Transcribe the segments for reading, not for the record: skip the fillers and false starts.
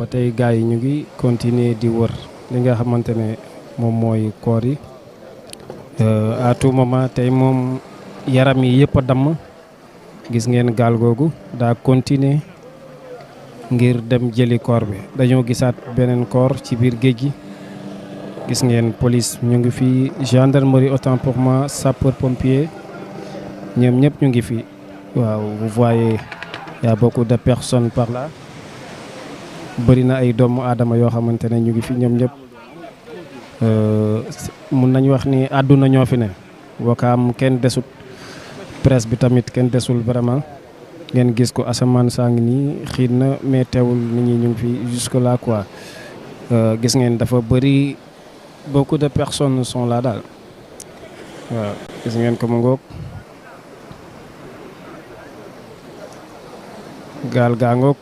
ba tey gars yi ñu ngi continuer di wër li nga xamante ne moom mooy koor yi à tout moment tey moom yaram yi yëpp a damm gis ngeen gaal googu daa continuer ngir dem jëli koor bi dañoo gisaat beneen koor ci biir géej gi gis ngeen police ñu ngi fi gendarmerie autant pour moi sapeur pompier ñoom ñëpp ñu ngi fi waaw vous voyez y a beaucoup de personnes par là bëri na ay doomu aadama yoo xamante ne ñu ngi fi ñoom ñëpp mun nañ wax ni àdduna ñoo fi ne Wakaam kenn desut presse bi tamit kenn desul vraiment ngeen gis ko asamaan saa ngi nii xiin na mais teewul nit ñi ñu ngi fi jusque là quoi gis ngeen dafa bëri beaucoup de personnes sont là daal waaw gis ngeen ko mu ngoog gaal gaa ngoog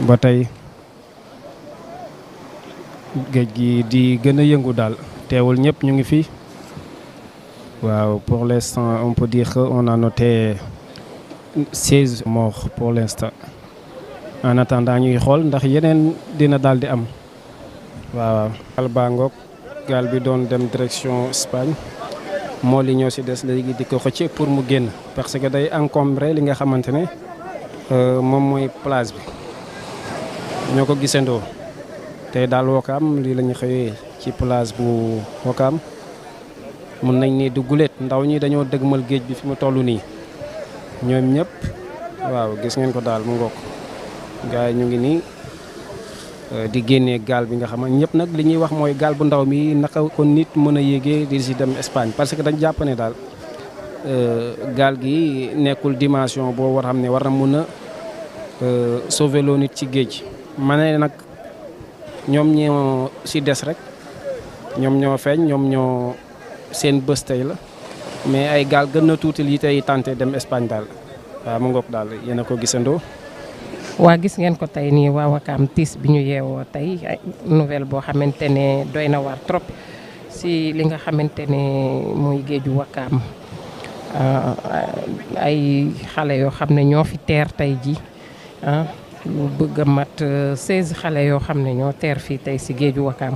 ba tey géej gi di gën a yëngu daal teewul ñëpp ñu ngi fi waaw pour l'instant on peut dire que on a noté 16 morts pour l'instant en attendant ñuy xool ndax yeneen dina daal di am waaw. gaal baa ngoog gaal bi doon dem direction Espagne moo li ñoo ci des léegi di ko xëcc pour mu génn parce que day encombré li nga xamante ne moom mooy plage bi ñoo ko gisandoo tey daal Wakaam lii la ñu xëyee ci plage bu Wakaam mun nañ ni du guléet ndaw ñi dañoo dëgmal géej bi fi mu toll nii ñoom ñëpp waaw gis ngeen ko daal mu ngoog gars yi ñu ngi nii di génnee gaal bi nga xam ne ñëpp nag li ñuy wax mooy gaal bu ndaw mi naka ko nit mën a yéegee di si dem Espagne parce que dañ jàpp ne daal gaal gi nekkul dimension boo war xam ne war na mun a sauver loo nit ci géej ma ne nag ñoom ñoo si des rek ñoom ñoo feeñ ñoom ñoo seen bés tey la mais ay gaal gën na tuuti yi tey tenté dem Espagne daal waaw mu ngoog daal yéen a ko gisandoo. waa gis ngeen ko tey nii waa Wakaam tiis bi ñu yeewoo tey nouvelle boo xamante ne doy na waar trop si li nga xamante ne mooy géeju Wakaam ay xale yoo xam ne ñoo fi teer tey ji lu bëgg a mat 16 xale yoo xam ne ñoo teer fii tey si géeju Wakaam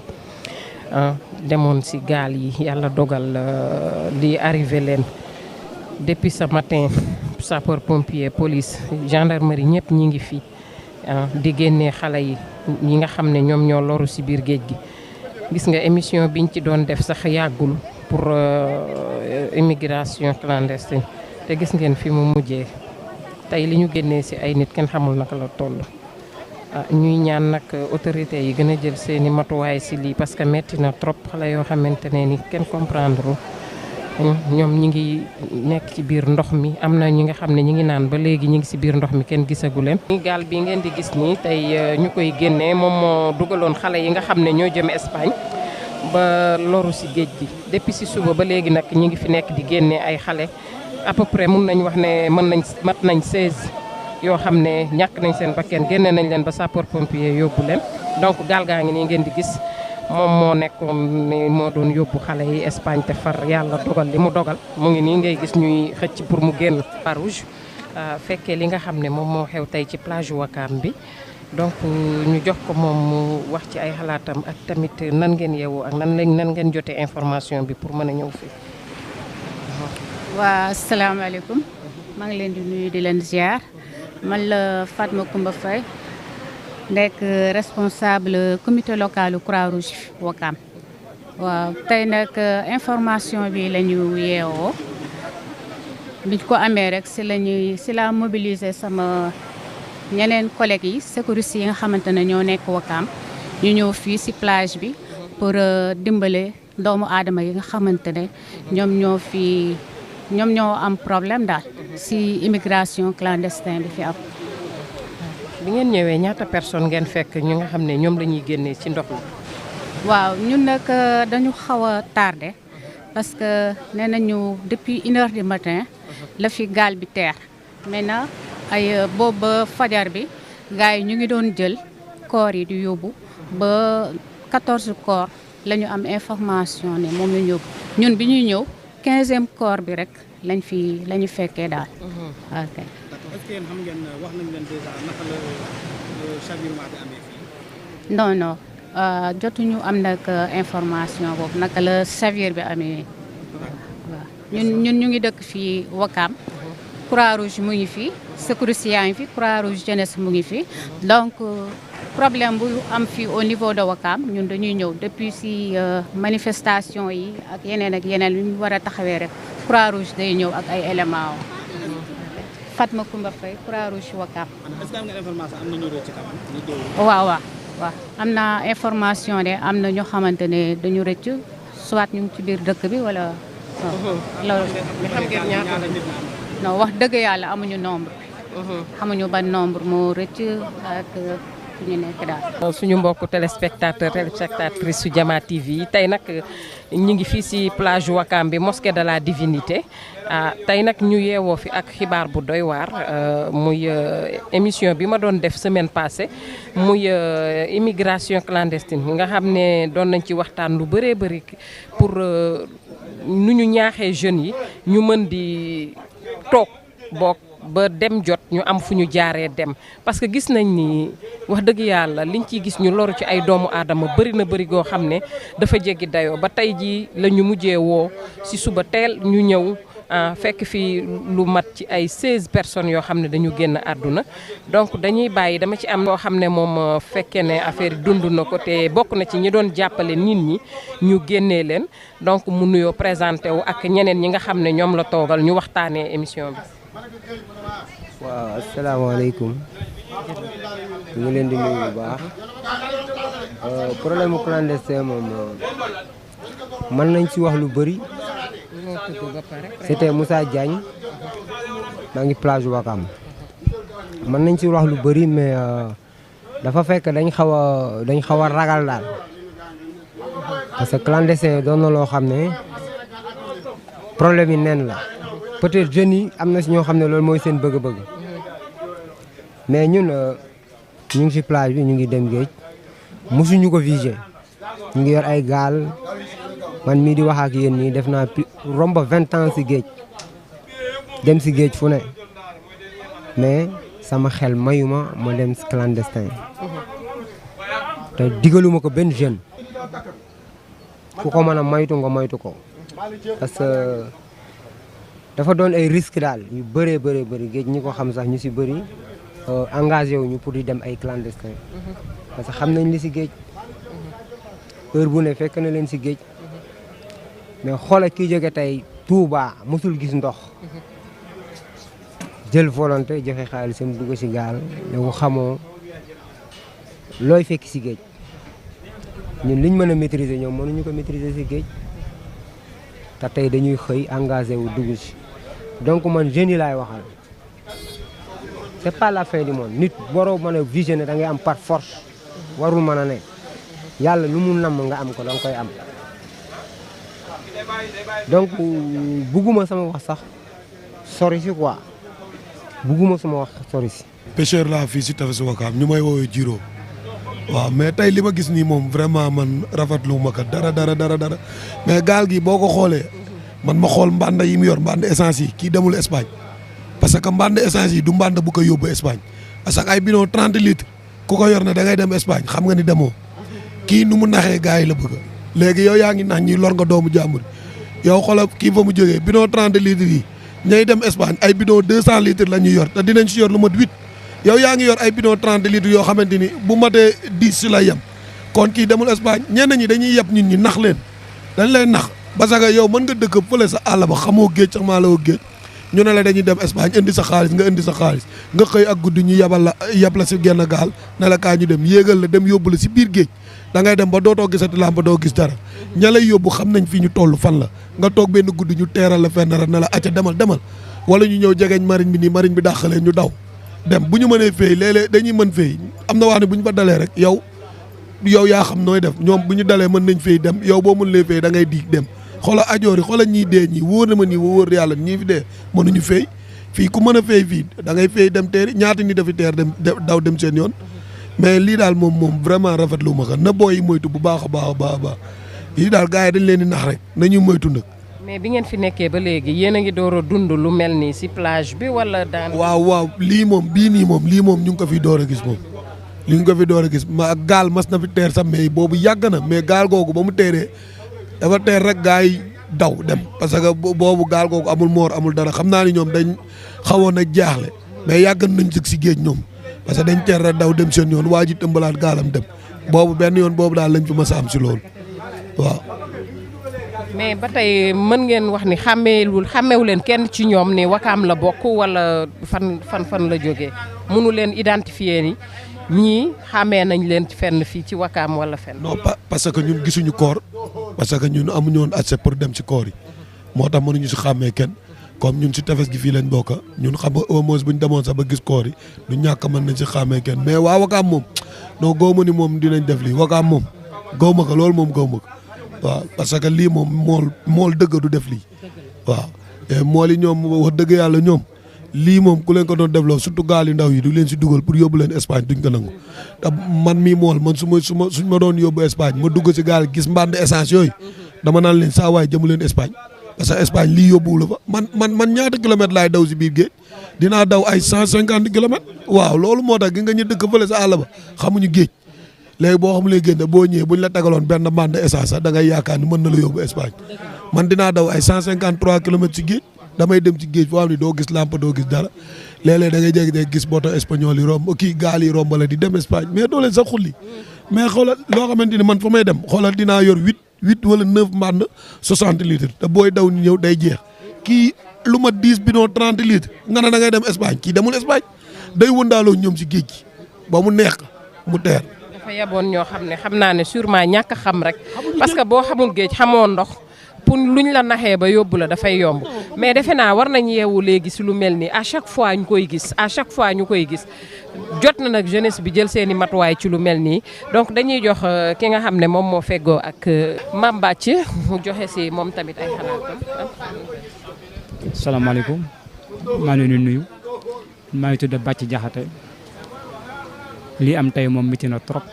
demoon si gaal yi yàlla dogal di arrivé leen depuis ce matin sapeur pompier police gendarmerie ñëpp ñi ngi fi di génnee xale yi ñi nga xam ne ñoom ñoo loru si biir géej gi gis nga émission biñ ci doon def sax yàggul pour immigration clandestine te gis ngeen fi mu mujjee tey li ñu génnee si ay nit kenn xamul naka la toll ñuy ñaan nag autorités yi gën a jël seeni matuwaay si lii parce que metti na trop xale yoo xamante ne ni kenn comprendre ñoom ñi ngi nekk ci biir ndox mi am na ñi nga xam ne ñi ngi naan ba léegi ñi ngi si biir ndox mi kenn gisagu leen. gaal bi ngeen di gis nii tey ñu koy génnee moom moo dugaloon xale yi nga xam ne ñoo jëm Espagne ba loru si géej gi depuis si suba ba léegi nag ñi ngi fi nekk di génnee ay xale à peu près mun nañ wax ne mat nañ 16 yoo xam ne ñàkk nañ seen bakken génne nañ leen ba sapeur pompier yóbbu leen donc gaal gaa ngi nii ngeen di gis moom moo nekkoon ni moo doon yóbbu xale yi Espagne te far yàlla dogal li mu dogal mu ngi nii ngay gis ñuy xëcc pour mu génn Farouche fekkee li nga xam ne moom moo xew tey ci plage Wakaam bi donc ñu jox ko moom mu wax ci ay xalaatam ak tamit nan ngeen yeewoo ak nan ngeen jotee information bi pour mën a ñëw fii. waa asalaamaaleykum maa ngi leen di nuyu di leen ziar man la Fatma Koumba Faye nekk responsable comité local Croix-Rouge Wakaam waaw tey nag information bi la ñu yeewoo biñ ko amee rek si la mobiliser sama ñeneen collègues yi sécurité yi nga xamante ne ñoo nekk Wakaam ñu ñëw fii si plage bi pour dimbale doomu aadama yi nga xamante ne ñoom ñoo am problème daal si immigration clandestine bi fi am. bi ngeen ñëwee ñaata personne ngeen fekk ñu nga xam ne ñoom la ñuy génnee ci ndox mi. waaw ñun nag dañu xaw a tardé parce que nee nañu depuis 1h du matin la fi gaal bi teer maintenant ay boobu ba fajar bi gars yi ñu ngi doon jël corps yi di yóbbu ba 14 corps la ñu am information ne moom la ñu yóbbu ñun bi ñuy ñëw 15e corps bi rek la ñu fekkee daal. ok est-ce que yéen xam ngeen wax nañ leen déjà naka la chavirement bi amee fii. non non jotuñu am nag information boobu naka la chavire bi amee waaw ñun ñu ngi dëkk fii Ouakam. Croix-Rouge mu ngi fi secours yaa ngi fi Croix-Rouge jeunesse mu ngi fi donc problème bu am fii au niveau de Ouakam ñun dañuy ñëw depuis si manifestation yi ak yeneen yu ñu war a taxawee rek Croix-Rouge day ñëw ak ay éléments Fatma Koumba Faye Croix-Rouge Ouakam. est-ce que am nga information am na ñu rëcc quand même. waaw am na information de am na ñoo xamante ne dañu rëcc soit ñu ngi ci biir dëkk bi wala. loolu xam ngeen ñaata non wax dëgg yàlla amuñu nombre. xamuñu ban nombre moo rëcc ak fu ñu nekk daal. suñu mbokku téléspectatrice su Jama TV yi tey nag ñu ngi fii si plage Ouakam bi mosquée de la divinité tey nag ñu yeewoo fi ak xibaar bu doy waar muy émission bi ma doon def semaine passée muy immigration clandestine nga xam ne doon nañ ci waxtaan lu bëree bëri pour nu ñu ñaaxee jeunes yi ñu mën di toog bokk ba dem jot ñu am fu ñu jaaree dem parce que gis nañ ni wax dëgg yàlla liñ ciy gis ñu loru ci ay doomu aadama bëri na bëri goo xam ne dafa jéggi dayoo ba tey jii la ñu mujjee woo si suba teel ñu ñëw fekk fi lu mat ci ay 16 personnes yoo xam ne dañu génn àdduna donc dañuy bàyyi dama ci am koo xam ne moom fekkee ne affaire yi dund na ko te bokk na ci ñi doon jàppale nit ñi ñu génnee leen donc mu nuyoo présenté wu ak ñeneen ñi nga xam ne ñoom la toogal ñu waxtaanee émission bi. waaw asalaamaaleykum ñu ngi leen di nuyu bu baax problème mu clandestin moom mën nañ ci wax lu bëri. c'était Moussa Diagne maa ngi plage Ouakam mën nañ ci wax lu bëri mais dafa fekk dañ xaw a ragal daal parce que clandestin doon na loo xam ne problème yi nen la. peut-être jeunes yi am na si ñoo xam ne loolu mooy seen bëgg-bëgg mais ñun ñu ngi ci plage bi ñu ngi dem géej mosuñu ko viger ñu ngi yor ay gaal man mii di wax ak yéen nii def naa romb 20 ans ci géej dem ci géej fu ne mais sama xel mayuma ma dem ci clandestin te digaluma ko benn jeune ku ko mën a maytu nga maytu ko parce que dafa doon ay risque daal yu bëree bëri géej ñi ko xam sax ñu ci bëri engagé wuñu pour di dem ay clandestin parce que xam nañ li ci géej heure bu ne fekk na leen ci géej mais xoolal kii jóge tey Touba mosul gis ndox jël volonté joxe xaalisam dugg ci gaal yow xamoo looy fekk ci géej ñun liñ mën a maîtriser ñoom mënuñu ko maîtriser ci géej te tey dañuy xëy engagé wu dugg ci donc man jeunes yi laay waxal c'est pas la fin du monde nit waroo mën a visionner da ngay am par force warul mën a ne yàlla lu mu namm nga am ko da nga koy am donc bugguma sama wax sax sori si quoi bugguma sama wax sori si. pêcheur laa fii si tefesu Ouakam ñu may woowee Jiro waaw mais tey li ma gis nii moom vraiment man rafetlu ma ko dara mais gaal gi boo ko xoolee man ma xool mbànda yi mu yor mbànda essence yi kii demul Espagne parce que mbànda essence yi du mbànda bu ko yóbbu Espagne parce que ay bidon 30 litres ku ko yor ne da ngay dem Espagne xam nga ni demoo kii nu mu naxee gars yi la bëgg léegi yow yaa ngi nax ñi lor nga doomu jàmbur yow xoolal kii fa mu jógee bidon 30 litres yi ñay dem Espagne ay bidon 200 litres la ñuy yor te dinañ si yor lu mat 8 yow yaa ngi yor ay bidon 30 litres yoo xamante ni bu matee 10 si la yem kon kii demul Espagne ñenn ñi dañuy yeb nit ñi nax leen dañ lay nax parce que yow mën nga dëkk fële sa àll ba xamoo géej sax maa la woo géej ñu ne la dañuy dem Espagne indi sa xaalis nga indi sa xaalis nga xëy ak guddi ñu yeb la si genn gaal ne la kaa ñu dem yéegal la dem yóbbu la si biir géej da ngay dem ba dootoo gisati làmp doo gis dara ña lay yóbbu xam nañ fi ñu toll fan la nga toog benn guddi ñu teeral la fenn rek ne la acca demal wala ñu ñëw jegeñ marine bi nii marine bi dàqalee ñu daw dem bu ñu mënee féey léeg-léeg dañuy mën féey am na wax ne bu ñu fa dalee rek yow yaa xam nooy def ñoom bu ñu dalee mën nañ féey dem yow boo mën lee féey da ngay diig dem xoola ajoor yi xoola ñii dee ñii wóor na ma nii wóor yàlla ñii fi dee mënuñu féey fii ku mën a féey fii da ngay féey dem teeri ñaata ni dafi teer dem daw dem seen yoon mais lii daal moom vraiment rafetlu ma ko na booy yi moytu bu baax a baax lii daal gars yi dañ leen di nax rek nañu moytu nag mais bi ngeen fi nekkee ba léegi yéen a ngi door a dund lu mel nii si plage bi wala daan. waaw lii moom bii nii moom lii moom ñu ngi ko fi door a gis moom. li nga ko fi door a gis ma gaal mas na fi teer sax mais boobu yàgg na mais gaal googu ba mu teeree dafa teer rek gaa yi daw dem parce que boobu gaal googu amul moor amul dara xam naa ni ñoom dañ xawoon a jaaxle mais yàgg nañ jëg si géej ñoom parce que dañ teer rek daw dem seen yoon waa ji tëmbalaat gaalam dem boobu benn yoon boobu daal lañ fi mas a am si loolu waaw. mais ba tey mën ngeen wax ni xàmmeewu leen kenn ci ñoom ni Wakaam la bokk wala fan la jógee mënu leen identifier ni ñii xàmmee nañ leen fenn fii ci Wakaam wala fenn. non parce que ñun gisuñu koor parce que ñun amuñu woon accès pour dem ci koor yi moo tax mënuñu si xàmmee kenn comme ñun si tefes gi fii lañ bokk ñun xam nga au moins buñ demoon sax ba gis koor yi du ñàkk mën nañ si xàmmee kenn mais waa Wakaam moom non góob ma ni moom dinañ def lii Wakaam moom góob ma ko loolu moom góob ma ko waaw parce que lii moom mool dëgg du def lii waaw mool yi ñoom wax dëgg yàlla ñoom. lii moom ku leen ko doon développé surtout gaal yu ndaw yi du leen si dugal pour yóbbu leen Espagne duñ ko nangu te man mii mool man suñ ma doon yóbbu Espagne ma dugg si gaal gis mbànd essence yooyu dama naan leen saa waay jëmu leen Espagne parce que Espagne lii yóbbuwu la fa man ñaata kilomètres laay daw si biir géej dinaa daw ay 150 kilomètres waaw loolu moo tax gi nga ñu dëkk fële sa àll ba xamuñu géej léegi boo xamulee géej boo ñëwee buñ la tagaloon benn mbànd essence sax da ngay yaakaar ni mën na la yóbbu Espagne man dinaa daw ay 153 kilomètres si géej damay dem ci géej foo xam ne doo gis lampe doo gis dara léeg-léeg da ngay jékki-jékki gis bateau espagnol yi romb kii gaal yi romb la di dem Espagne mais doo leen sax xulli mais xoolal loo xamante ni man fa may dem xoolal dinaa yor 8 wala 9 mbànd 60 litres te booy daw ni ñëw day jeex kii lu ma 10 bidon 30 litres nga ne da ngay dem Espagne kii demul Espagne day wëndaaloo ñoom ci géej gi ba mu neex mu teer. dafa yaboon ñoo xam ne xam naa ne sûrement ñàkk xam rek parce que boo xamul géej xamoo ndox. pour luñ la naxee ba yóbbu la dafay yomb mais defe naa war nañ yeewu léegi si lu mel nii à chaque fois ñu koy gis jot na nag jeunesse bi jël seen i matuwaay ci lu mel nii donc dañuy jox ki nga xam ne moom moo feggoo ak Mame Bathie mu joxe si moom tamit ay xalaatam. salaamaaleykum maa ngi leen di nuyu maa ngi tudd Bathie Diakhaté lii am tey moom métti na trop.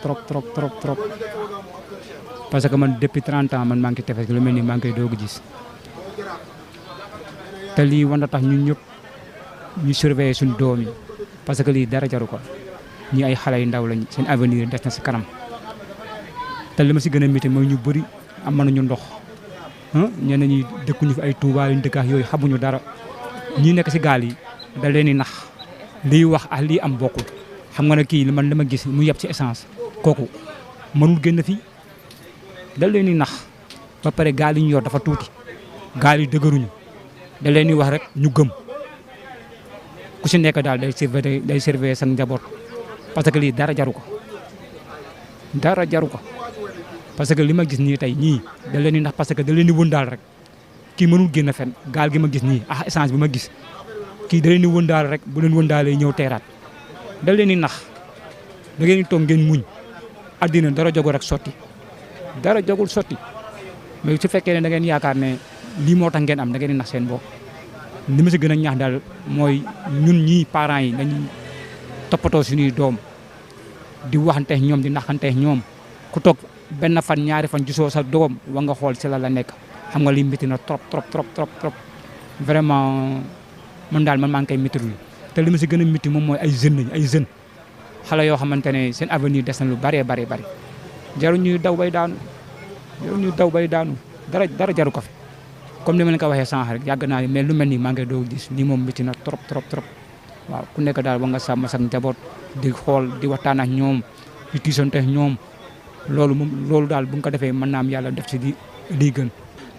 parce que man depuis 30 ans man maa ngi tefes gi lu mel nii maa ngi koy doog a gis te lii war na tax ñun ñëpp ñu surveiller suñu doom yi parce que lii dara jaru ko ñi ay xale yu ndaw lañ seen avenir des na si kanam te li ma si gën a métti mooy ñu bëri am nañu ndox ñenn ñi dëkkuñu fi ay Touba yu dëkk ak yooyu xamuñu dara ñi nekk si gaal yi da leen di nax liy wax ak lii am bokkul xam nga ne kii man dama gis mu yeb ci essence kooku mënul génn fii. da leen di nax ba pare gaal yi ñu yor dafa tuuti gaal yi dëgëruñu da leen di wax rek ñu gëm ku si nekk daal day surveiller sa njaboot parce que lii dara jaru ko parce que li ma gis nii tey ñii da leen di nax parce que da leen di wëndaal rek kii mënul génn fen gaal gi ma gis nii essence bi ma gis kii da leen di wëndaal rek bu leen wëndaalee ñëw teeraat da leen di nax da ngeen di toog ngeen muñ addina dara jogo rek sotti. dara jagul sotti mais su fekkee ne da ngeen yaakaar ne lii moo tax ngeen am da ngeen di nax seen bopp li ma si gën a ñaax daal mooy ñun ñii parents yi dañuy toppatoo suñuy doom di waxanteex ñoom di naxanteex ñoom ku toog benn fan ñaari fan gisoo sa doom wa nga xool si la nekk xam nga lii métti na trop vraiment man daal man maa ngi koy méttiwul te li ma si gën a métti moom mooy ay jeunes xale yoo xamante ne seen avenir des na lu bari. jaru ñuy daw bay daanu dara jaru ko fi comme ni ma leen ko waxee sànq rek yàgg naa mais lu mel nii maa ngi doog gis nii moom métti na trop waaw ku nekk daal ba nga sàmm sa njaboot di xool di waxtaan ak ñoom di tiisante ak ñoom loolu daal bu nga ko defee mën naa am yàlla def ci di gën.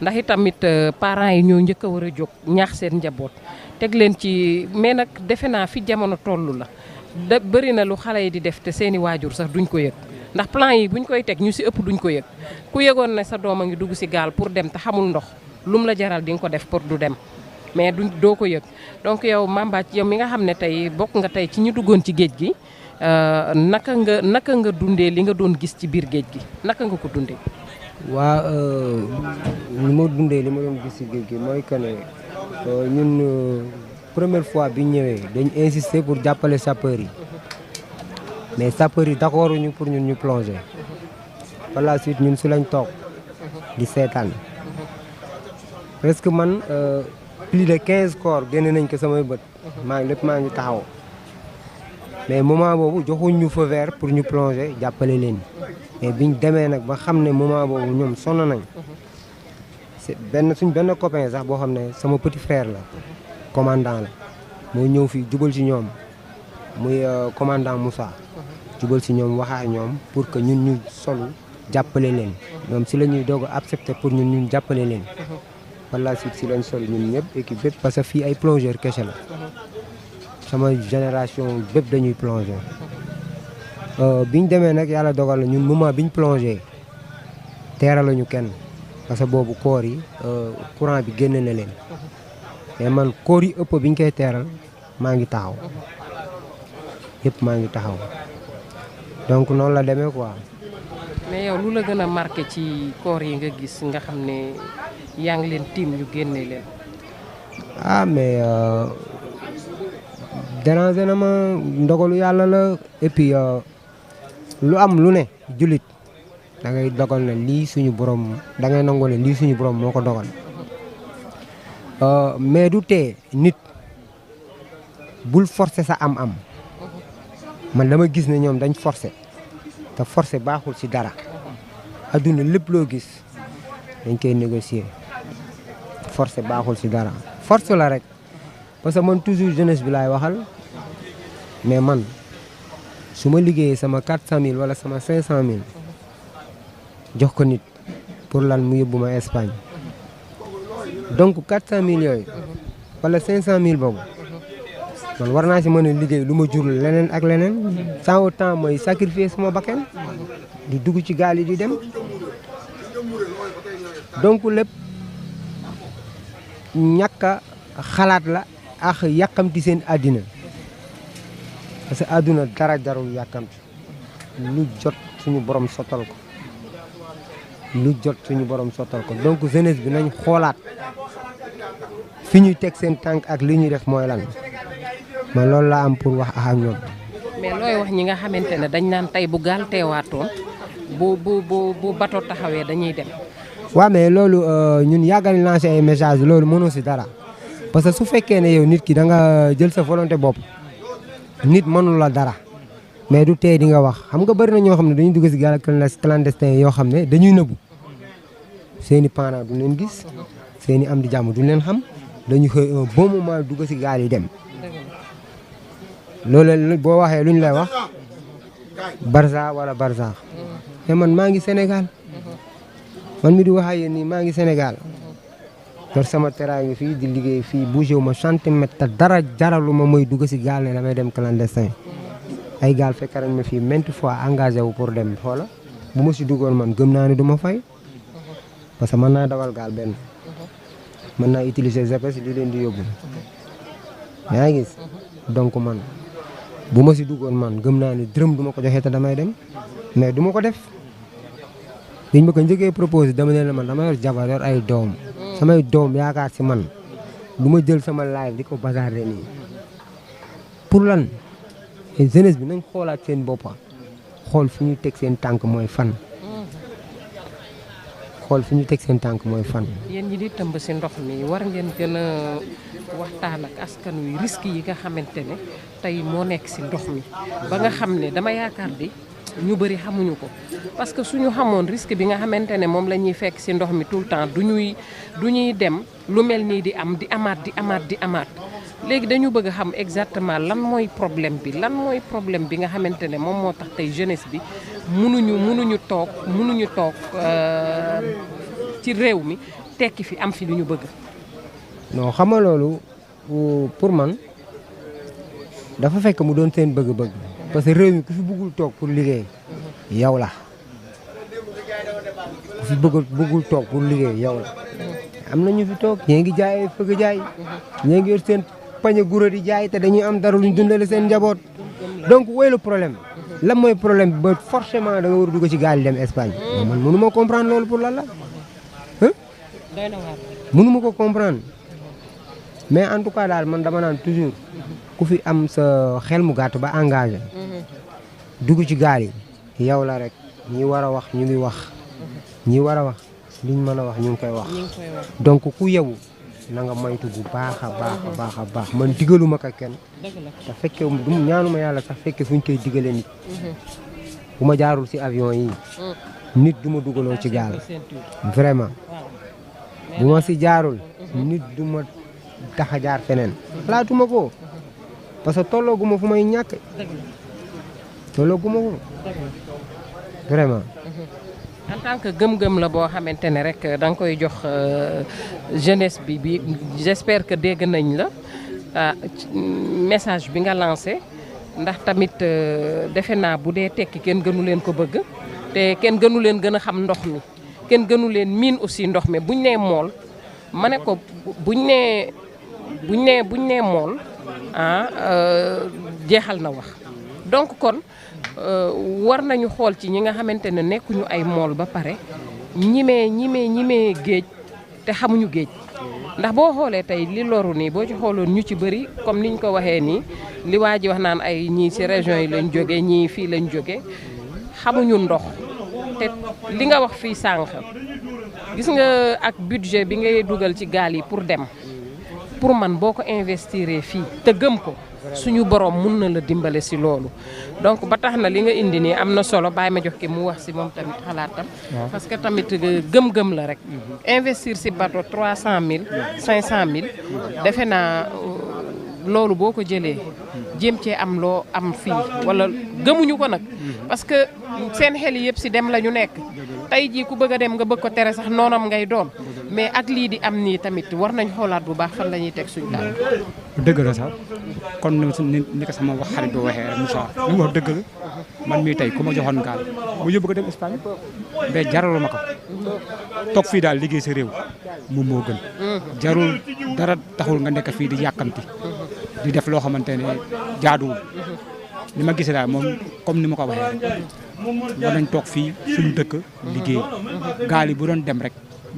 ndax itamit parents yi ñoo njëkk a war a jóg ñaax seen njaboot teg leen ci mais nag defe naa fi jamono toll la bëri na lu xale yi di def te seeni waajur sax duñ ko yëg. ndax plan yi buñ koy teg ñu si ëpp duñ ko yëg ku yëgoon ne sa doom a ngi dugg si gaal pour dem te xamul ndox lum la jaral di nga ko def pour du dem mais doo ko yëg donc yow Mame Bathie yow mi nga xam ne tey bokk nga tey ci ñu duggoon ci géej gi naka nga dundee li nga doon gis ci biir géej gi naka nga ko dundee. waa li ma doon gis ci géej gi mooy que ne ñun première fois bi ñëwee dañ insister pour jàppale sapeurs yi. mais sapeurs yi d'accord ñu pour ñun ñu plonger par la suite ñun si lañ toog di seetaan presque man plus de 15 corps génne nañ ko samay bët. maa ngi taxaw. mais moment boobu joxuñ ñu feu vert pour ñu plonger jàppale leen mais biñ demee nag ba xam ne moment boobu ñoom sonn nañ. suñ benn copain sax boo xam ne sama petit frère la. commandant la. moo ñëw fii jubal ci ñoom muy commandant Moussa. jubal ci ñoom waxaa ñoom pour que ñun ñu solu jàppale leen. ñoom si la ñuy doog a accepté pour ñun jàppale leen. par la suite si lañ sol ñun ñëpp équipe bépp parce que fii ay plongeur kese la. sama génération bépp dañuy plongé. biñ demee nag yàlla dogal na ñun moment biñ plongé teeraluñu kenn parce que boobu koor yi courant bi génn na leen. mais man koor yi ëpp biñ koy teeral maa ngi taxaw. yëpp maa ngi taxaw. donc noonu la demee quoi. mais yow lu la gën a marqué ci koor yi nga gis nga xam ne yaa ngi leen tiim ñu génne leen. ah mais dérangé na ma ndogalu yàlla la et puis lu am lu ne jullit da ngay dogal ne lii suñu borom da ngay nangoo ne lii suñu borom moo ko dogal. mais du tee nit bul forcer sa am-am man dama gis ne ñoom dañ forcer te forcer baaxul ci dara adduna lépp loo gis dañ koy négocier forcer baaxul ci dara force la rek parce que man toujours jeunesse bi laay waxal mais man su ma liggéeyee sama 400000 wala sama 500000 jox ko nit pour lan mu yóbbu ma Espagne. donc 400000 yooyu wala 500000 boobu man war naa si mën a liggéey lu ma jur leneen ak leneen sans autant mooy sacrifier sama bakkan di dugg ci gaal yi di dem donc lépp ñàkk a xalaat la ak yàkkamti seen àddina parce que àdduna dara jarul yàkkamti lu jot suñu borom sottal ko donc jeunesse bi nañ xoolaat fi ñuy teg seen tànk ak li ñuy def mooy lan man loolu laa am pour wax ak ñoom. mais looy wax ñi nga xamante ne dañ naan tey bu gaal teewaatoon bu bato taxawee dañuy dem. waaw mais loolu ñun yàggal lancé ay message loolu mënoo si dara parce que su fekkee ne yow nit ki da nga jël sa volonté bopp nit mënul la dara mais du tey di nga wax xam nga bëri na ñoo xam ne dañuy dugg si gaal clandestin yoo xam ne dañuy nëbbu seeni parents du leen gis seeni am di jàmm du leen xam dañu xëy un bon moment dugg si gaal yi dem loolu boo waxee lu ñu lay wax Barça wala Barça te man maa ngi Sénégal man mi di wax ak yéen nii maa ngi Sénégal yor sama teraanga fii di liggéey fii bougé wu ma centimètre te dara jaralu ma mooy dugg si gaal ne damay dem clandestin ay gaal fekk nañ ma fii maintes fois engagé wu pour dem xoola bu ma si duggoon man gëm naa ne du ma fay parce que mën naa dawal gaal benn mën naa utiliser GPS di leen di yóbbu yaa ngi gis donc man bu ma si duggoon man gëm naa ne dërëm du ma ko joxee te damay dem mais du ma ko def liñ ma ko njëkkee proposé dama ne la man dama yor jabar yor ay doom samay doom yaakaar si man du ma jël sama live di ko bazarder nii pour lan jeunesse bi nañ xoolaat seen boppa xool fu ñuy teg seen tànk mooy fan yéen ñi di tëmb si ndox mi war ngeen gën a waxtaan ak askan wi risque yi nga xamante ne tey moo nekk si ndox mi ba nga xam ne dama yaakaar di ñu bëri xamuñu ko parce que suñu xamoon risque bi nga xamante ne moom la ñuy fekk si ndox mi tout le temps du ñuy dem lu mel nii di amaat léegi dañu bëgg a xam exactement lan mooy problème bi nga xamante ne moom moo tax tey jeunesse bi mënuñu toog ci réew mi tekki fi am fi lu ñu bëgg. non xam nga loolu pour man dafa fekk mu doon seen bëgg-bëgg parce que réew mi ku fi bëggul toog pour liggéey yow la ku fi bëggul toog pour liggéey yow la am na ñu fi toog ñee ngi jaay fëgg jaay ñee ngi yor seen pañe gura di jaay te dañuy am dara luñ dundale seen njaboot donc woy le problème lan mooy problème bi ba forcément da nga war a dugg ci gaal yi dem Espagne man mënu ma comprendre loolu pour lan la mënu ma ko comprendre mais en tout cas daal man dama naan toujours ku fi am sa xel mu gàtt ba engagé dugg ci gaal yi yow la rek ñi war a wax ñu ngi wax ñi war a wax liñ mën a wax ñu ngi koy wax donc ku yewu na nga moytu bu baax a baax man digaluma ko kenn te fekke du ñaanuma yàlla sax fekke fuñ koy digale nit bu ma jaarul si avion yi nit du ma dugaloo ci gaal vraiment bu ma si jaarul nit du ma tax a jaar feneen xalaatuma ko parce que tollooguma fu may ñàkk tollooguma ko vraiment en tant que gëm-gëm la boo xamante ne rek da nga koy jox jeunesse bi j'espère que dégg nañ la message bi nga lancé ndax tamit defe naa bu dee tekki kenn gënu leen ko bëgg te kenn gënu leen gën a xam ndox mi kenn gënu leen miin aussi ndox mi buñ nee mool ma ne ko buñ nee mool jeexal na wax donc kon war nañu xool ci ñi nga xamante ne nekkuñu ay mool ba pare ñimee géej te xamuñu géej ndax boo xoolee tey li loru nii boo ci xooloon ñu ci bëri comme niñ ko waxee nii li waa ji wax naan ay ñii ci région yi lañ jóge ñii fii lañ jóge xamuñu ndox te li nga wax fii sànq gis nga ak budget bi ngay dugal ci gaal yi pour dem pour man boo ko investir fii te gëm ko suñu borom mun na la dimbale si loolu donc ba tax na li nga indi nii am na solo bàyyi ma jox ki mu wax si moom tamit xalaatam parce que tamit gëm-gëm la rek investir si bateau 300 000 500 000 defe naa loolu boo ko jëlee jéem cee am loo am fii wala gëmuñu ko nag parce que seen xel yëpp si dem la ñu nekk tey jii ku bëgg a dem nga bëgg ko tere sax noonam ngay doon mais ak lii di am nii tamit war nañ xoolaat bu baax fan la ñuy teg suñu daal. dëgg la sax kon ni ko sama wax xarit bi waxee rek Moussa li mu wax dëgg la man mii tey ku ma joxoon gaal mu yóbbu ko dem Espagne mais jaralu ma ko toog fii daal liggéey sa réew moom moo gën jarul dara taxul nga nekk fii di yàkkamti di def loo xamante ne jaaduwul li ma gisee daal moom comme ni ma ko waxee rek war nañ toog fii suñu dëkk liggéey gaal yi bu doon dem rek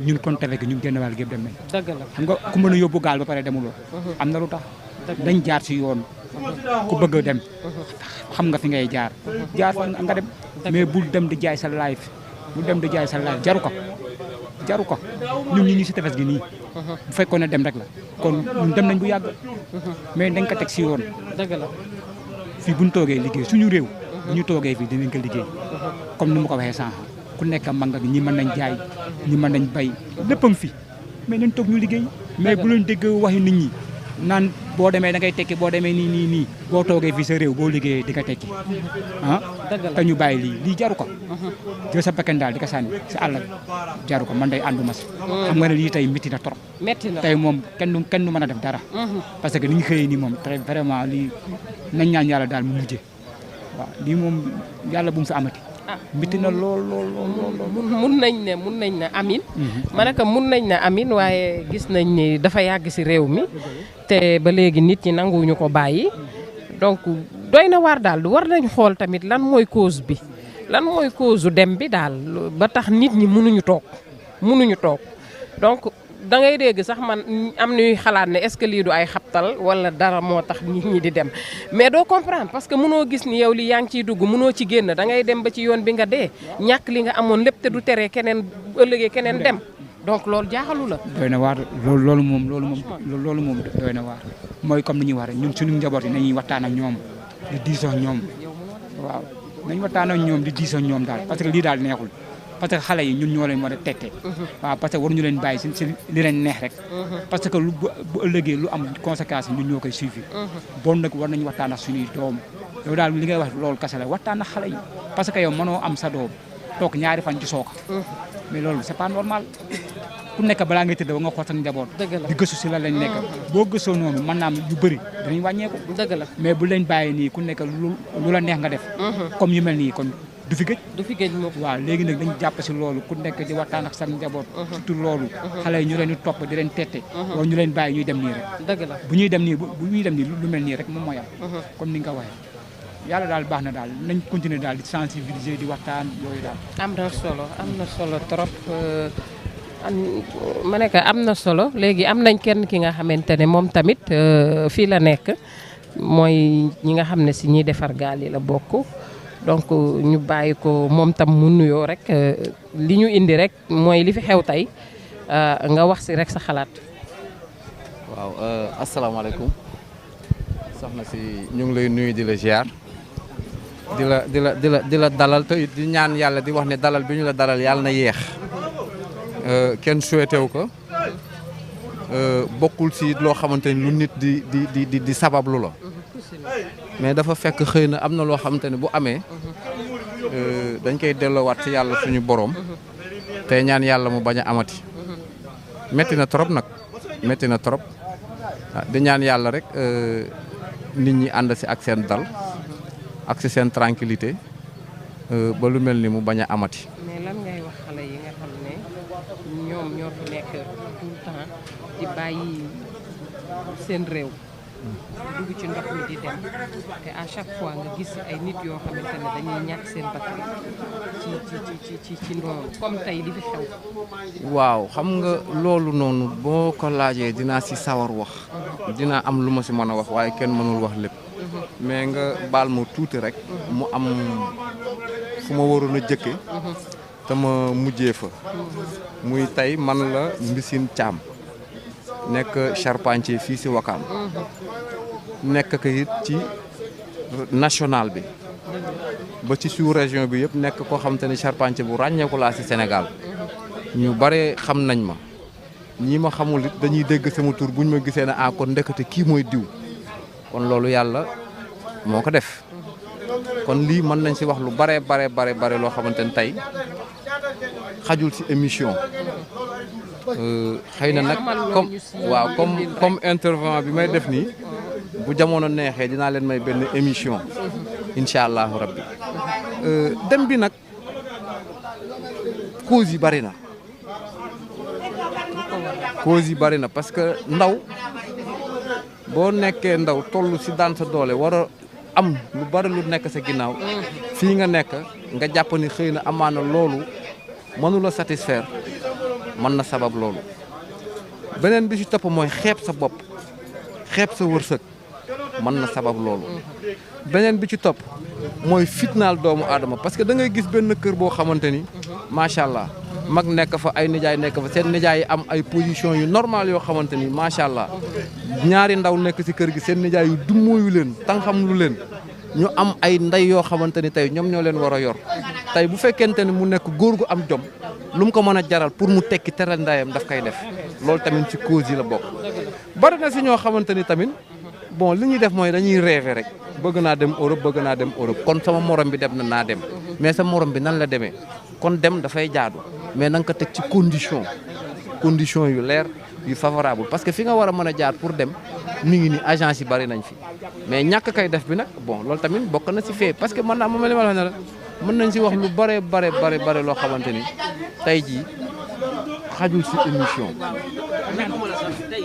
ñun kon tefe gi ñun génn wàll gépp dem nañ dëgg la xam nga ku mën a yóbbu gaal ba pare demuloo am na lu tax dañ jaar si yoon ku bëgg a dem xam nga fi ngay jaar fa nga dem mais bul dem di jaay sa life jaru ko ñun ñi si tefes gi nii bu fekkoon ne dem rek la kon ñun dem nañ bu yàgg mais dañ ko teg si yoon dëgg la fii buñ toogee liggéey suñu réew bu ñu toogee fii dinañ ko liggéey comme ni ma ko waxee sànq ku nekk manga gi ñi mën nañ jaay ñi mën nañ bay lépp a ngi fi mais nañ toog ñu liggéey mais bu leen dégg waxi nit ñi naan boo demee da ngay tekki boo demee nii boo toogee fii sa réew boo liggéeyee di ko tekki te ñu bàyyi lii jaru ko jël sa bakkan daal di ko sànni si àll jaru ko man day ànduma si xam nga ne lii tey métti na trop tey moom kenn du mën a def dara parce que ni ñu xëyee nii moom très vraiment lii nañ ñaan yàlla daal mu mujjee waaw lii moom yàlla bu mu fi amati métti na lool mun nañ ne amin ma ne ko mun nañ ne amin waaye gis nañ ni dafa yàgg si réew mi te ba léegi nit ñi nanguwuñu ko bàyyi donc doy na waar daal war nañ xool tamit lan mooy cause bi lan mooy cause dem bi daal ba tax nit ñi mënuñu toog donc da ngay dégg sax man am ñuy xalaat ne est-ce que lii du ay xabtal wala dara moo tax nit ñi di dem mais doo comprendre parce que mënoo gis ni yow li yaa ngi ciy dugg mënoo ci génn da ngay dem ba ci yoon bi nga dee ñàkk li nga amoon lépp te du teree keneen ëllëgee keneen dem donc loolu jaaxalu la. doy na waar loolu moom doy na waar mooy comme ni ñuy wax rek ñun suñu njaboot yi nañuy waxtaan ak ñoom di diisoo ñoom waaw nañu waxtaan ak ñoom di diisoo ñoom daal parce que lii daal neexul. parce que xale yi ñun ñoo leen war a tettee waaw parce que waruñu leen bàyyi si li leen neex rek parce que bu ëllëgee lu am conséquence ñun ñoo koy suivi bon nag war nañu waxtaan ak suñuy doom yow daal li ngay wax loolu kese la waxtaan ak xale yi parce que yow mënoo am sa doom toog ñaari fan ci sooka mais loolu c'est pas normal ku nekk balaa ngay tëdd ba nga xool sa njaboot di gëstu si la lañ nekk boo gëstoo noonu mën naa am yu bëri danañ wàññeeku mais bu leen bàyyi nii ku nekk lu la neex nga def comme yu mel nii kon du fi gëj moom waaw léegi nag dañu jàpp si loolu ku nekk di waxtaan ak sa njaboot surtout loolu xale yi ñu leen di topp di leen tette wala ñu leen bàyyi ñuy dem nii rek dëgg la bu ñuy dem nii lu mel nii rek moom mooy am comme ni nga ko waxee yàlla daal baax na daal nañ continuer daal di sensibiliser di waxtaan yooyu daal am na solo trop ma ne ko am na solo léegi am nañ kenn ki nga xamante ne moom tamit fii la nekk mooy ñi nga xam ne si ñiy defar gaal yi la bokk donc ñu bàyyi ko moom tam mu nuyoo rek li ñu indi rek mooy li fi xew tey nga wax si rek sa xalaat. waaw asalaamaaleykum soxna si ñu ngi lay nuyu di la ziar di la dalal te di ñaan yàlla di wax ne dalal bi ñu la dalal yàlla na yéex kenn souhaité wu ko bokkul si loo xamante ni lu nit di sabablu la mais dafa fekk xëy na am na loo xamante ne bu amee dañ koy delloowaat ci yàlla suñu borom te ñaan yàlla mu bañ a amati metti na trop nag metti na trop di ñaan yàlla rek nit ñi ànd si ak seen dal ak si seen tranquillité ba lu mel ni mu bañ a amati. mais lan ngay wax xale yi nga xam ne ñoom ñoo fi nekk tout le temps di bàyyi seen réew. dugg ci ndox mi di dem te à chaque fois nga gis ay nit yoo xamante ne dañuy ñàkk seen bakkan ci noonu comme tey li fi xew. waaw xam nga loolu noonu boo ko laajee dinaa si sawar wax dinaa am lu ma si mën a wax waaye kenn mënul wax lépp mais nga baal ma tuuti rek mu am fu ma waroon a jëkke te ma mujjee fa muy tey man la Mbissine Thiam nekk charpentier fii si Wakaam nekk ko it ci national bi ba ci sous région bi yëpp nekk koo xam te ne charpentier bu ràññeeku laa si Sénégal ñu bare xam nañ ma ñii ma xamul it dañuy dégg sama tur buñ ma gisee ne kon ndekete kii mooy diw kon loolu yàlla moo ko def kon lii mën nañ si wax lu bare loo xamante ne tey xajul si émission xëy na nag comme intervenant bi may def nii bu jamono neexee dinaa leen may benn émission incha allahu rabbi dem bi nag cause yi bari na parce que ndaw boo nekkee ndaw toll si daan sa doole war a am lu bari lu nekk sa ginnaaw fii nga nekk nga jàpp ni xëy na amaana loolu mënu la satisfaire mën na sabab loolu beneen bi ci topp mooy xeeb sa bopp xeeb sa wërsëg mën na sabab loolu beneen bi ci topp mooy fitnaal doomu aadama parce que da ngay gis benn kër boo xamante ni macha allah mag nekk fa ay nijaay nekk fa seen nijaay yi am ay position yu normal yoo xamante ni macha allah ñaari ndaw nekk ci kër gi seen nijaay yu dummóoyu leen tànxam lu leen ñu am ay ndey yoo xamante ni tey ñoom ñoo leen war a yor tey bu fekkente ni mu nekk góor gu am jom lu mu ko mën a jaral pour mu tekki teral ndayam daf koy def loolu tamit ci cause yi la bokk. bari na si ñoo xamante ni tamit bon li ñuy def mooy dañuy rêver rek bëgg naa dem Europe kon sama morom bi dem na naa dem mais sa morom bi nan la demee kon dem dafay jaadu mais na nga ko teg ci condition yu leer yu favorable parce que fi nga war a mën a jaar pour dem mi ngi ni agence yi bari nañ fi mais ñàkk kay def bi nag bon loolu tamit bokk na si fee parce que mën naa moom li ma la wax ne la mën nañ si wax lu bare loo xamante ni tey jii xajul si émission. tey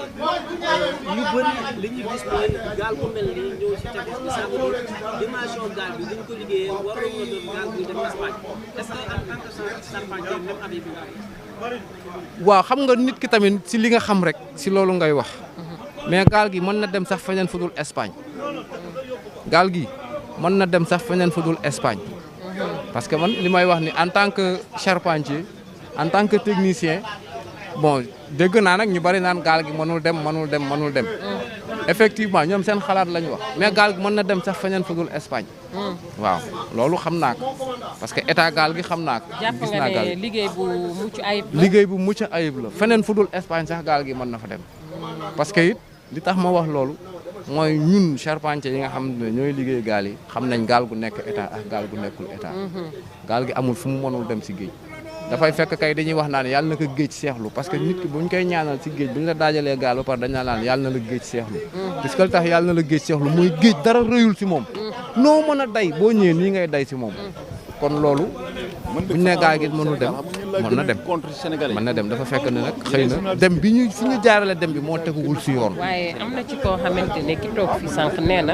ñu bëri li ñu gis mooy gaal bu mel nii ñëw si tefes bi ça veut dire dimension gaal bi dañ ko liggéeyee waroon na doon gaal buy dem Espagne est-ce que en tant que charpentier même avec bi. waaw xam nga nit ki tamit si li nga xam rek si loolu ngay wax mais gaal gi mën na dem sax feneen fu dul Espagne gaal gi mën na dem sax feneen fu dul Espagne parce que man li may wax ni en tant que charpentier en tant que technicien bon dégg naa nag ñu bari naan gaal gi mënul dem effectivement ñoom seen xalaat la ñu wax mais gaal gi mën na dem sax feneen fu dul Espagne waaw loolu xam naa ko parce que état gaal gi xam naa ko. gis naa gaal jàpp nga ne liggéey bu mucc ayib la. liggéey bu mucc ayib la feneen fu dul Espagne sax gaal gi mën na fa dem parce que it li tax ma wax loolu mooy ñun charpentier yi nga xam ne ñooy liggéey gaal yi xam nañ gaal gu nekk état ak gaal gu nekkul état gaal gi amul fu mu mënul dem si géej. dafay fekk kay dañuy wax naan yàlla na ko géej seexlu parce que nit ki buñ koy ñaanal si géej bu ñu la daajalee gaal ba pare dañ naan yàlla na la géej seexlu parce que li tax yàlla na la géej seexlu mooy géej dara rëyul si moom noo mën a day boo ñëwee nii ngay day si moom kon loolu buñ ne gaal gi mënul dem mën na dem dafa fekk ne nag xëy na dem bi ñu fi ñu jaarale dem bi moo teguwul si yoon. waaye am na ci koo xamante ne ki toog fi sànq nee na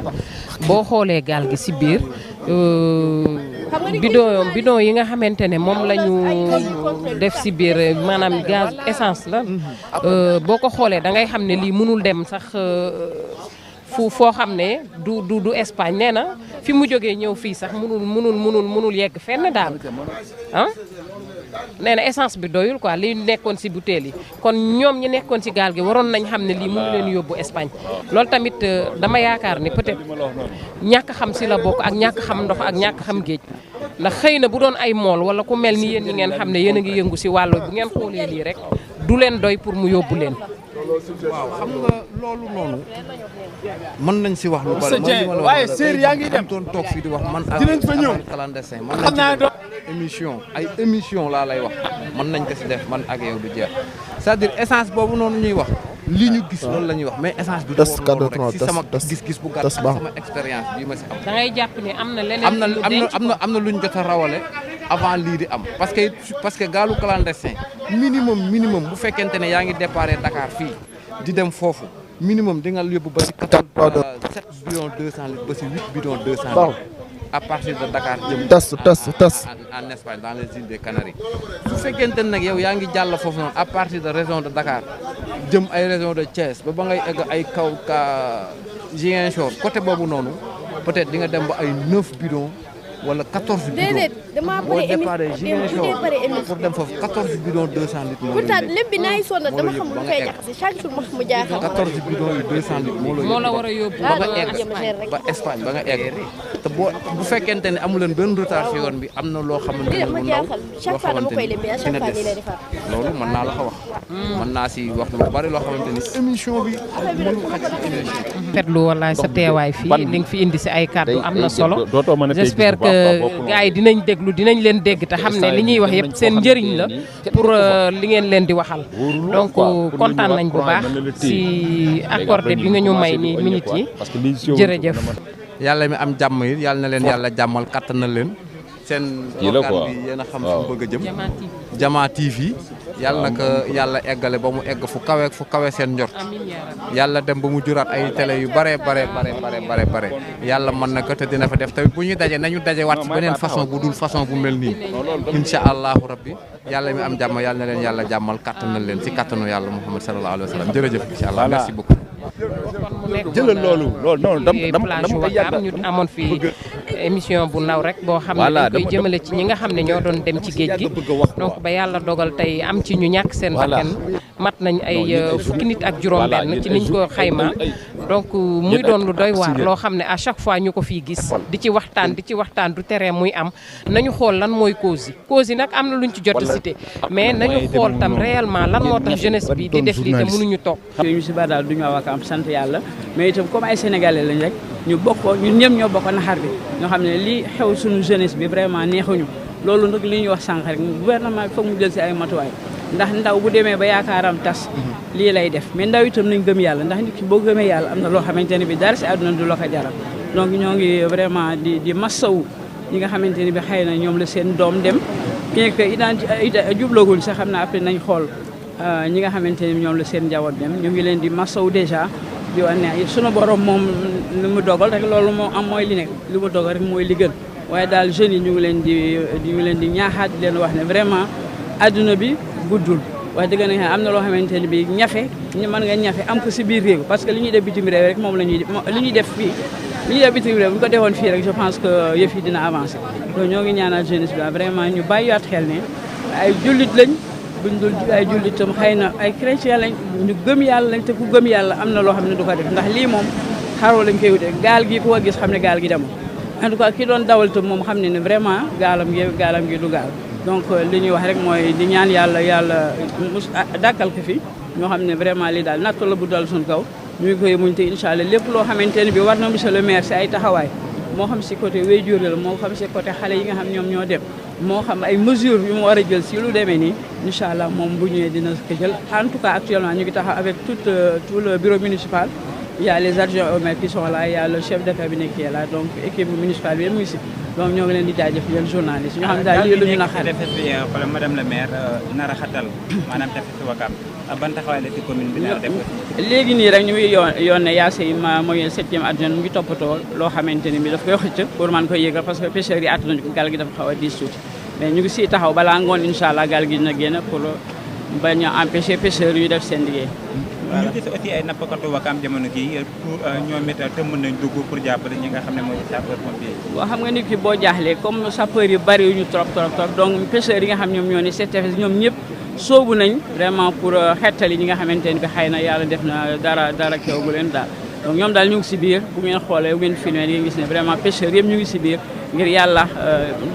boo xoolee gaal gi si biir bidon yi nga xamante ne moom la ñu def si biir maanaam gaz essence la boo ko xoolee da ngay xam ne lii mënul dem sax foo xam ne du Espagne nee na fi mu jógee ñëw fii sax munul yegg fenn daal ah nee na essence bi doyul quoi li nekkoon si butéel yi kon ñoom ñi nekkoon si gaal gi waroon nañ xam ne lii mënu leen yóbbu Espagne loolu tamit dama yaakaar ne peut-être ñàkk xam si la bokk ak ñàkk xam ndox ak ñàkk xam géej ndax xëy na bu doon ay mool wala ku mel ni yéen ñi ngeen xam ne yéen a ngi yëngu si wàllu bu ngeen xoolee lii rek du leen doy pour mu yóbbu leen. waaw xam nga loolu noonu mën nañ si wax lu bari waaye séer yaa ngi dem doon toog fii di wax man dinañ fa ñëw clandestin man nañ ay émission laa lay wax mën nañ ko si def man ak yow du jeex c'est-à-dire essence boobu noonu ñuy wax li ñu gis loolu la ñuy wax mais essence bi loolu rek si sama gis-gis bu gàtt sama expérience bii ma si am da ngay jàpp ne am na leneen am na luñ jot a rawale avant lii di am parce que gaalu clandestin minimum bu fekkente ne yaa ngi déparé Dakar fii di dem foofu minimum di nga yóbbu ba si 7 bidons 200 litres ba si 8 bidons 200 litres à partir de Dakar jëm en Espagne dans les îles des Canaries su fekkente ne nag yow yaa ngi jàll foofu noonu à partir de région de Dakar jëm ay région de Thiès ba ngay egg ay kaw ka Ziguinchor côté boobu noonu peut-être di nga dem ba ay 9 bidons wala 14 bidons boo déparé Ziguinchor pour dem foofu 14 bidons 200 litres moo la lépp bi naay sonn dama xam lu koy jaxase chaque jour ma mu jaaxal 14 bidons yu 200 litres moo la war a yóbbu ba nga egg ba Espagne ba nga egg te bu fekkente ne amu leen benn retard ci yoon bi am na loo xamante ne bu ndaw loo xamante ne dina des loolu mën naa la ko wax mën naa si wax lu bari loo xamante ni émission bi mënu xaj ci émission fetlu wallaay sa teewaay fii li nga fi indi si ay kàddu am na solo j'espère que gars yi dinañ déglu dinañ leen dégg te xam ne li ñuy wax yëpp seen njëriñ la pour li ngeen leen di waxal donc kontaan nañ bu baax si accordé bi nga ñu may ni minutes yi jërëjëf yàlla mi am jàmm yi yàlla na leen yàlla jàmmal kattan na leen seen organe bi yéen a xam fu bëgg a jëm Jama TV yàlla na ko yàlla eggale ba mu egg fu kawe seen njort yàlla dem ba mu juraat ay télé yu bare yàlla mën na ko te dina fa def tamit bu ñuy daje nañu daje waat ci beneen façon bu dul façon bu mel nii insha allahu rabbi yàlla mi am jàmm yàlla na leen yàlla jàmmal kattan na leen ci kattanu yàlla Muhammad sallallahu alayhi wa sallam jërëjëf insha allah merci beaucoup jëlal loolu noonu plage Ouakam ñu amoon fii émission bu ndaw rek boo xam ne dañ koy jëmale ci ñi nga xam ne ñoo doon dem ci géej gi donc ba yàlla dogal tey am ci ñu ñàkk seen bakkan mat nañ ay fukki nit ak juróom-benn ci niñ ko xayma donc muy doon lu doy waar loo xam ne à chaque fois ñu ko fii gis di ci waxtaan du tere muy am nañu xool lan mooy cause yi nag am na luñ ci jot a cité mais nañu xool tam réellement lan moo tax jeunesse bi di def lii te mënuñu toog ñu si bari daal du ñu waa Ouakam sant yàlla mais itam comme ay sénégalais lañ rek ñu bokk ñun ñëpp ñoo bokk naxar bi ñoo xam ne lii xew suñu jeunesse bi vraiment neexuñu loolu nag li ñuy wax sànq rek gouvernement bi foog mu jël si ay matuwaay ndax ndaw bu demee ba yaakaaram tas lii lay def mais ndaw itam nañ gëm yàlla ndax nit ki boo gëmee yàlla am na loo xamante ne bi dara si àdduna du la ko jaral donc ñoo ngi vraiment di massawu ñi nga xamante ne bi xëy na ñoom la seen doom dem bien que jublooguñ sax xam naa après nañ xool ñi nga xamante ne ñoom la seen njaboot dem ñu ngi leen di massawu déjà di wax ne sunu borom moom li mu dogal rek loolu moo am mooy li nekk li mu dogal rek mooy li gën waaye daal jeunes yi ñu ngi leen di ñaaxaat di leen wax ne vraiment adduna bi guddul waaye dëgg na am na loo xamante ne bi ñafe mën nga ñafe am ko si biir réew parce que li ñuy def bitim réew rek moom li ñuy def fii li ñuy def bitim réew bu ñu ko defoon fii rek je pense que yëf yi dina avancer donc ñoo ngi ñaanal jeunesse bi vraiment ñu bàyyiwaat xel ne ay jullit lañ buñ dul ay jullitam xëy na ay chrétien lañ ñu gëm yàlla lañ te ku gëm yàlla am na loo xam ne du ko def ndax lii moom xaroo lañ koy wute gaal gi ku ko gis xam ne gaal gi demul en tout cas ki doon dawal tam moom xam ne vraiment gaalam gi du gaal donc li ñuy wax rek mooy di ñaan yàlla dàkkal ko fi ñoo xam ne vraiment lii daal nattu la bu dal suñ kaw ñu ngi koy muñ te incha allah lépp loo xamante ne bi war na monsieur le maire si ay taxawaay moo xam si côté waajur la moo xam si côté xale yi nga xam ñoom ñoo dem moo xam ay mesures yu mu war a jël si lu demee nii incha allah moom bu ñëwee dina ko jël en tout cas actuellement ñu ngi taxaw avec tout le bureau municipal il y a les adjoints au maire qui sont là il y a le chef de cabinet qui est là donc équipe municipale bi mu ngi si donc ñoo ngi leen di jaajëf yéen journaliste ñoo xam ne daal lii lu ñu naqare madame le maire nar a xatal maanaam tefes Ouakam ban taxawaay la ci commune bi nar a def léegi nii rek ñu ngi yoon ne Yacine ma mooy 7e adjoint mu ngi toppatoo loo xamante ni bi daf koy xëcc pour man koy yëgal parce que pêcheurs yi àtt nañu ko gaal gi dafa xaw a diis tuuti mais ñu ngi siy taxaw balaa ngoon incha allah gaal gi dina génn pour bañ a empêcher pêcheurs yu def seen liggéey ñu gis aussi ay nappkatu Wakaam jamono gi ñoom it tëmm nañ dugg pour jàppale ñi nga xam ne mooy sapeur pompier. waaw xam nga nit ki boo jaaxlee comme sapeur yi bari ñu trop donc pêcheurs yi nga xam ñoom ñoo ni CTFS ñoom ñëpp soobu nañ vraiment pour xettali ñi nga xamante ne bi xëy na yàlla def na dara keewagu leen daal donc ñoom daal ñu ngi si biir bu ngeen xoolee bu ngeen filmé di ngeen gis ne vraiment pêcheurs yëpp ñu ngi si biir ngir yàlla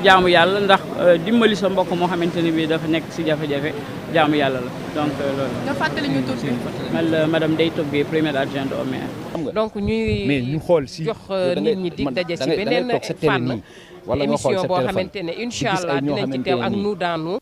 jaamu yàlla ndax dimbali sa mbokk moo xamante ne bi dafa nekk si jafe-jafe jaamu yàlla la donc loolu. nga fàttali ñu tur bi. man madame Ndeye Top Gueye première adjointe au maire. donc ñuy jox nit ñi dig daje si beneen fànn émission boo xamante ne incha allah dinañ ci teew ak nous dans nous